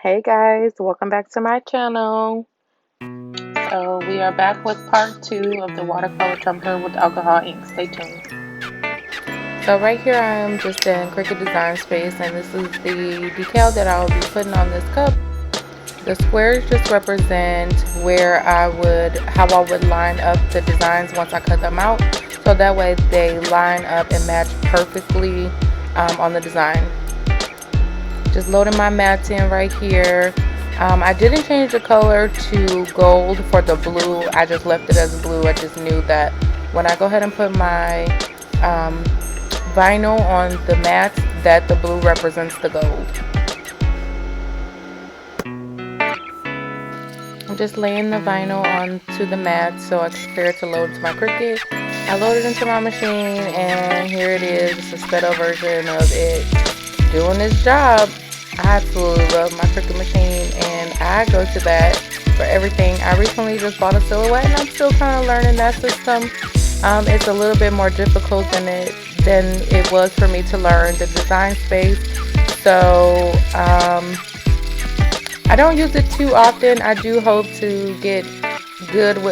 Hey guys, welcome back to my channel. So we are back with part 2 of the watercolor tumbler with alcohol ink. Stay tuned. So right here I am just in Cricut Design Space, and this is the decal that I will be putting on this cup. The squares just represent how I would line up the designs once I cut them out, so that way they line up and match perfectly on the design. Just loading my mats in right here. I didn't change the color to gold for the blue. I just left it as blue. I just knew that when I go ahead and put my vinyl on the mats, that the blue represents the gold. I'm just laying the vinyl onto the mat so I can prepare it to load into my Cricut. I loaded into my machine, and here it is. It's a sped up version of it doing its job. I absolutely love my Cricut machine, and I go to that for everything. I recently just bought a silhouette, and I'm still kind of learning that system. It's a little bit more difficult than it was for me to learn the Design Space. So I don't use it too often. I do hope to get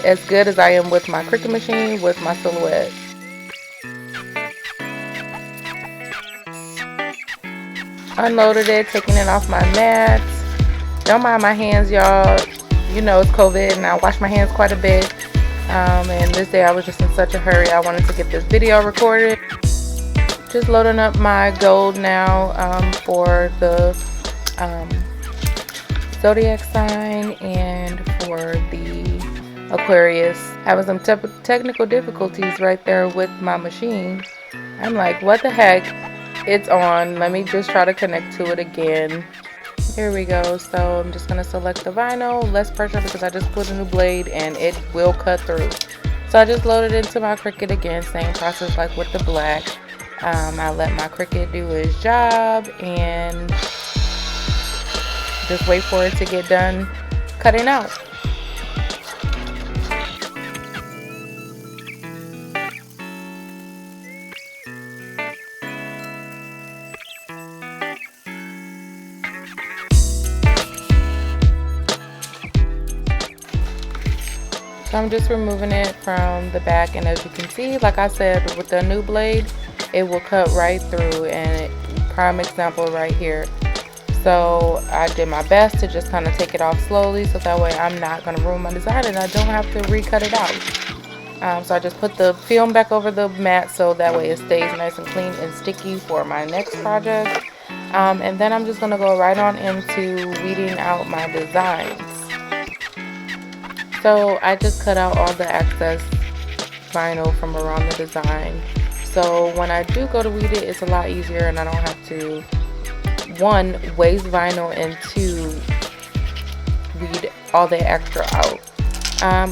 as good as I am with my Cricut machine with my silhouette. Unloaded it, taking it off my mats. Don't mind my hands, y'all. You know it's COVID and I wash my hands quite a bit. And this day I was just in such a hurry. I wanted to get this video recorded. Just loading up my gold now for the zodiac sign and for the Aquarius. Having some technical difficulties right there with my machine. I'm like, what the heck? It's on. Let me just try to connect to it again. Here we go. So I'm just going to select the vinyl. Less pressure because I just put a new blade and it will cut through. So I just loaded into my Cricut again. Same process like with the black. I let my Cricut do its job and just wait for it to get done cutting out. So I'm just removing it from the back, and as you can see, like I said, with the new blade, it will cut right through, and prime example right here. So I did my best to just kind of take it off slowly, so that way I'm not going to ruin my design and I don't have to recut it out. So I just put the film back over the mat so that way it stays nice and clean and sticky for my next project. And then I'm just going to go right on into weeding out my designs. So I just cut out all the excess vinyl from around the design. So when I do go to weed it, it's a lot easier and I don't have to, one, waste vinyl, and two, weed all the extra out.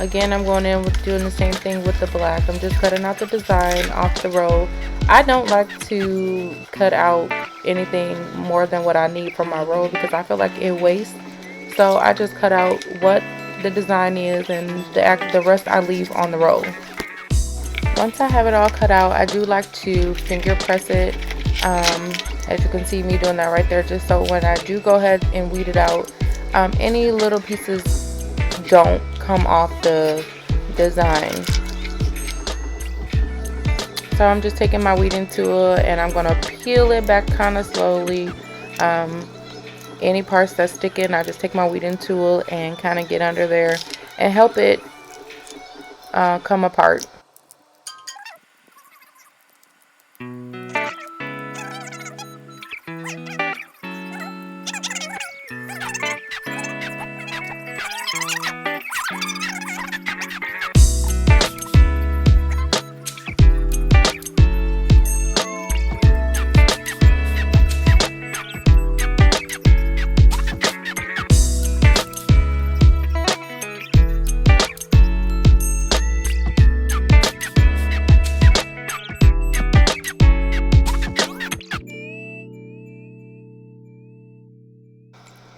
Again, I'm going in with doing the same thing with the black. I'm just cutting out the design off the row. I don't like to cut out anything more than what I need for my row because I feel like it wastes. So I just cut out what the design is, and the rest I leave on the roll. Once I have it all cut out, I do like to finger press it, as you can see me doing that right there, just so when I do go ahead and weed it out, any little pieces don't come off the design. So I'm just taking my weeding tool and I'm going to peel it back kind of slowly. Any parts that stick in, I just take my weeding tool and kind of get under there and help it come apart.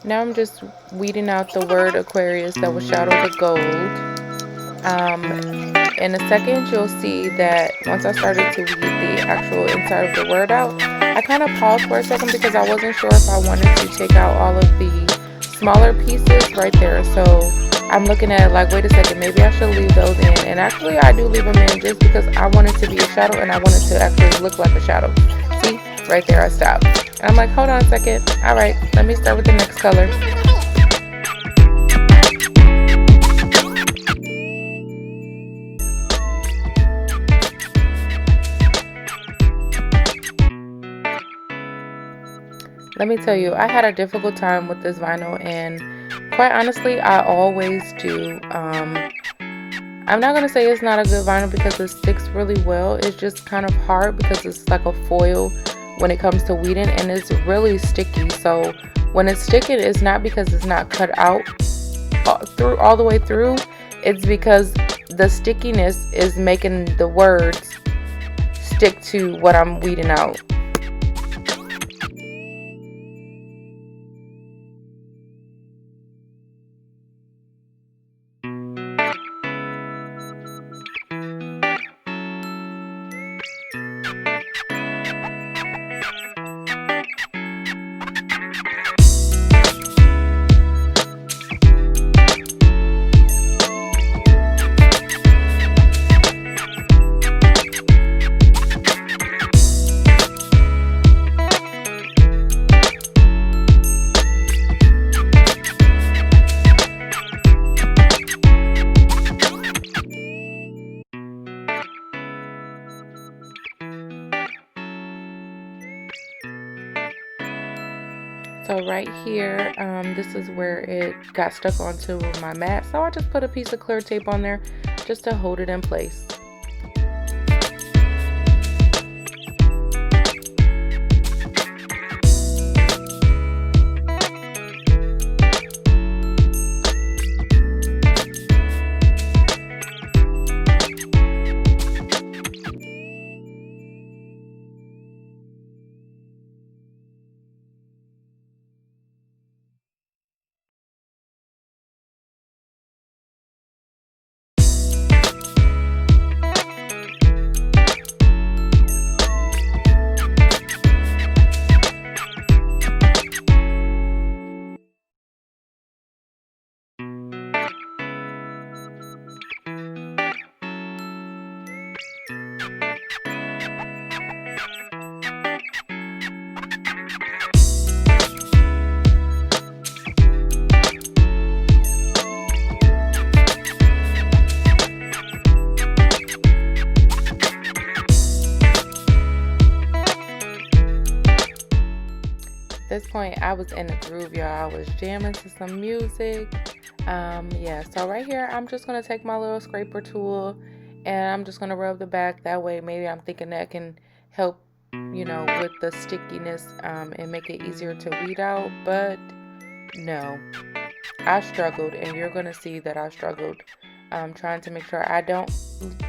Now I'm just weeding out the word Aquarius that will shadow the gold. In a second, you'll see that once I started to weed the actual inside of the word out, I kind of paused for a second because I wasn't sure if I wanted to take out all of the smaller pieces right there. So I'm looking at it like, wait a second, maybe I should leave those in. And actually I do leave them in just because I want it to be a shadow and I want it to actually look like a shadow. See, right there I stopped. And I'm like, hold on a second. All right, let me start with the next color. Let me tell you, I had a difficult time with this vinyl, and quite honestly, I always do. I'm not going to say it's not a good vinyl because it sticks really well. It's just kind of hard because it's like a foil when it comes to weeding, and it's really sticky. So when it's sticking, it's not because it's not cut out all the way through. It's because the stickiness is making the words stick to what I'm weeding out. So right here, this is where it got stuck onto my mat. So I just put a piece of clear tape on there just to hold it in place. This point I was in the groove, y'all. I was jamming to some music. Yeah, so right here I'm just gonna take my little scraper tool and I'm just gonna rub the back. That way maybe I'm thinking that can help, you know, with the stickiness and make it easier to weed out. But no, I struggled, and you're gonna see that I struggled trying to make sure I don't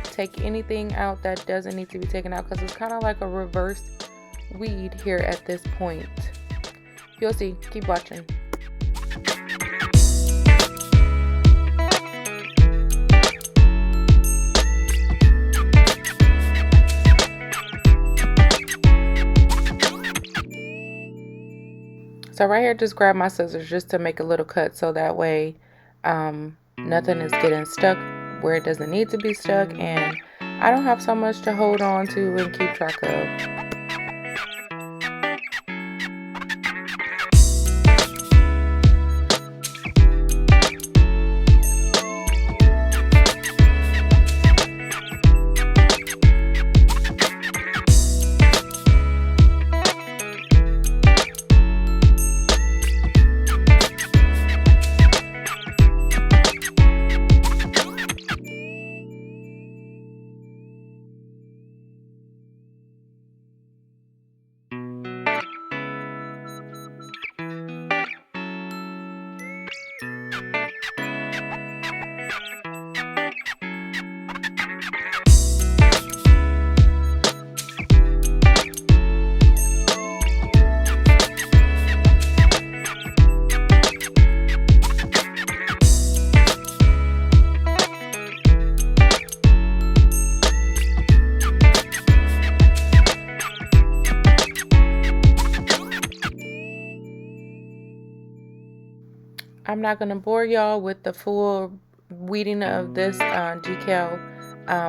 take anything out that doesn't need to be taken out, because it's kind of like a reverse weed here at this point. You'll see. Keep watching. So right here, just grab my scissors just to make a little cut, so that way nothing is getting stuck where it doesn't need to be stuck, and I don't have so much to hold on to and keep track of. I'm not going to bore y'all with the full weeding of this decal.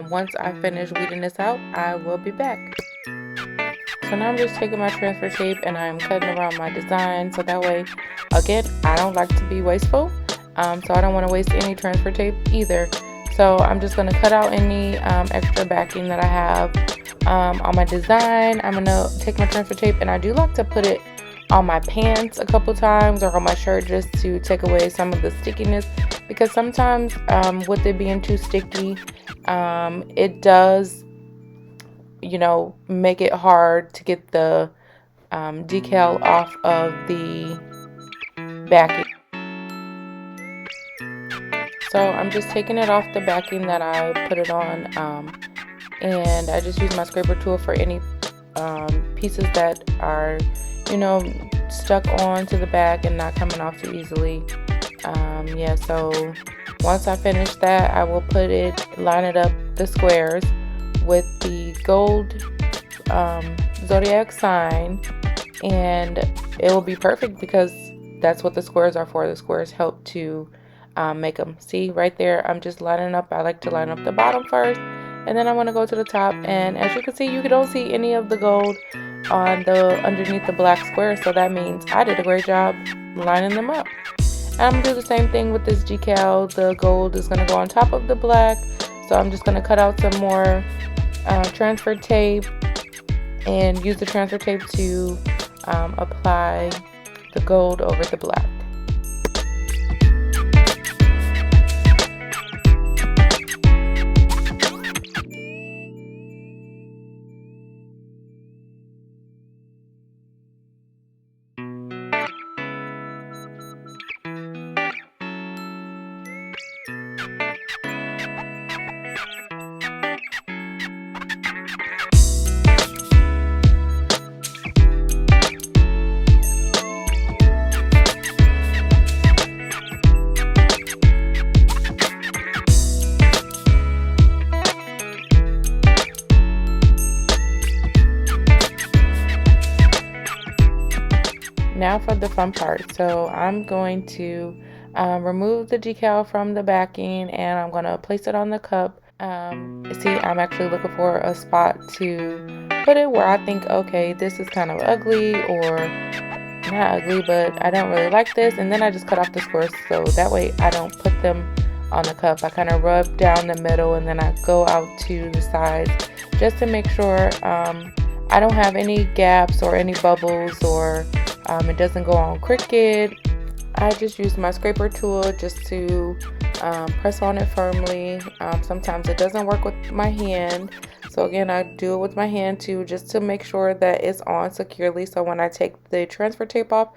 Once I finish weeding this out, I will be back. So now I'm just taking my transfer tape and I'm cutting around my design, so that way, again, I don't like to be wasteful, so I don't want to waste any transfer tape either. So I'm just going to cut out any extra backing that I have on my design. I'm going to take my transfer tape, and I do like to put it on my pants a couple times or on my shirt just to take away some of the stickiness, because sometimes with it being too sticky, it does, you know, make it hard to get the decal off of the backing. So I'm just taking it off the backing that I put it on, and I just use my scraper tool for any pieces that are, you know, stuck onto the back and not coming off too easily. Yeah, so once I finish that, I will line it up, the squares, with the gold zodiac sign, and it will be perfect because that's what the squares are for. The squares help to make them. See right there, I'm just lining up. I like to line up the bottom first, and then I'm going to go to the top, and as you can see, you don't see any of the gold on the underneath the black square, so that means I did a great job lining them up. And I'm going to do the same thing with this decal. The gold is going to go on top of the black, so I'm just going to cut out some more transfer tape and use the transfer tape to apply the gold over the black. Now for the fun part. So I'm going to remove the decal from the backing, and I'm going to place it on the cup. See, I'm actually looking for a spot to put it where I think, okay, this is kind of ugly, or not ugly, but I don't really like this. And then I just cut off the squares, so that way I don't put them on the cup. I kind of rub down the middle, and then I go out to the sides just to make sure I don't have any gaps or any bubbles, or it doesn't go on crooked. I just use my scraper tool just to press on it firmly. Sometimes it doesn't work with my hand, so again, I do it with my hand too, just to make sure that it's on securely. So when I take the transfer tape off,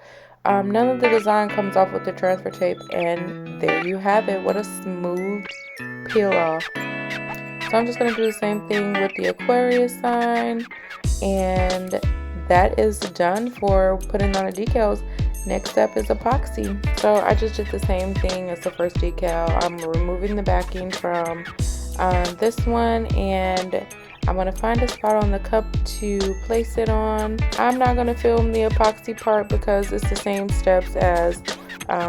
none of the design comes off with the transfer tape, and there you have it. What a smooth peel off. So I'm just going to do the same thing with the Aquarius sign, and that is done for putting on the decals. Next step is epoxy. So I just did the same thing as the first decal. I'm removing the backing from this one, and I'm going to find a spot on the cup to place it on. I'm not going to film the epoxy part because it's the same steps as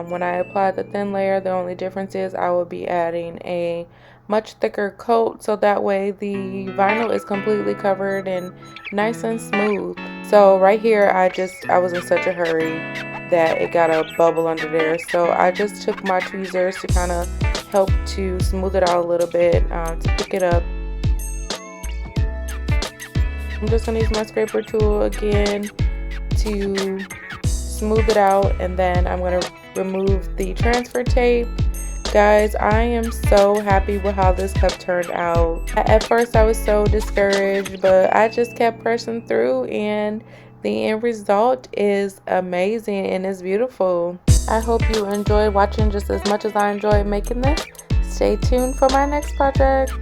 when I apply the thin layer. The only difference is I will be adding a much thicker coat, so that way the vinyl is completely covered and nice and smooth. So right here, I was in such a hurry that it got a bubble under there, so I just took my tweezers to kind of help to smooth it out a little bit, to pick it up. I'm just going to use my scraper tool again to smooth it out, and then I'm going to remove the transfer tape. Guys, I am so happy with how this cup turned out. At first I was so discouraged, but I just kept pressing through, and the end result is amazing and it's beautiful. I hope you enjoyed watching just as much as I enjoyed making this. Stay tuned for my next project.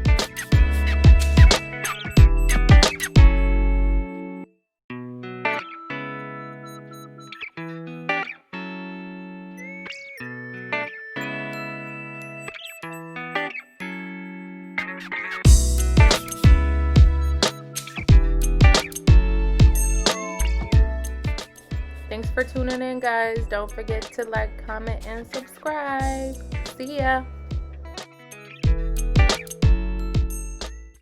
Thanks for tuning in, guys. Don't forget to like, comment, and subscribe. See ya.